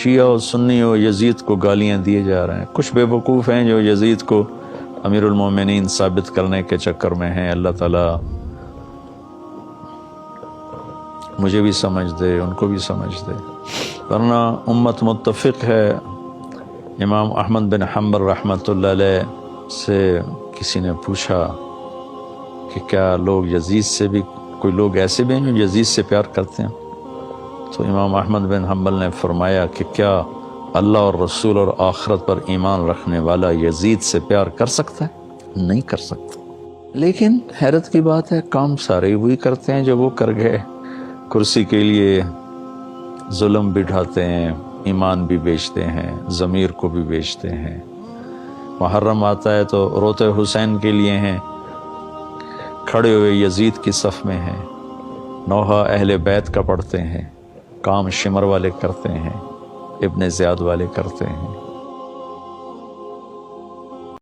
شیعہ و سنی و یزید کو گالیاں دیے جا رہے ہیں. کچھ بے وقوف ہیں جو یزید کو امیر المومنین ثابت کرنے کے چکر میں ہیں. اللہ تعالیٰ مجھے بھی سمجھ دے، ان کو بھی سمجھ دے. ورنہ امت متفق ہے. امام احمد بن حنبل رحمۃ اللہ علیہ سے کسی نے پوچھا کہ کیا لوگ یزید سے بھی، کوئی لوگ ایسے بھی ہیں جو یزید سے پیار کرتے ہیں؟ تو امام احمد بن حنبل نے فرمایا کہ کیا اللہ اور رسول اور آخرت پر ایمان رکھنے والا یزید سے پیار کر سکتا ہے؟ نہیں کر سکتا. لیکن حیرت کی بات ہے، کام سارے وہی کرتے ہیں جو وہ کر گئے. کرسی کے لیے ظلم بھی ڈھاتے ہیں، ایمان بھی بیچتے ہیں، ضمیر کو بھی بیچتے ہیں. محرم آتا ہے تو روتے حسین کے لیے ہیں، کھڑے ہوئے یزید کی صف میں ہیں. نوحہ اہل بیت کا پڑھتے ہیں، کام شمر والے کرتے ہیں، ابن زیاد والے کرتے ہیں.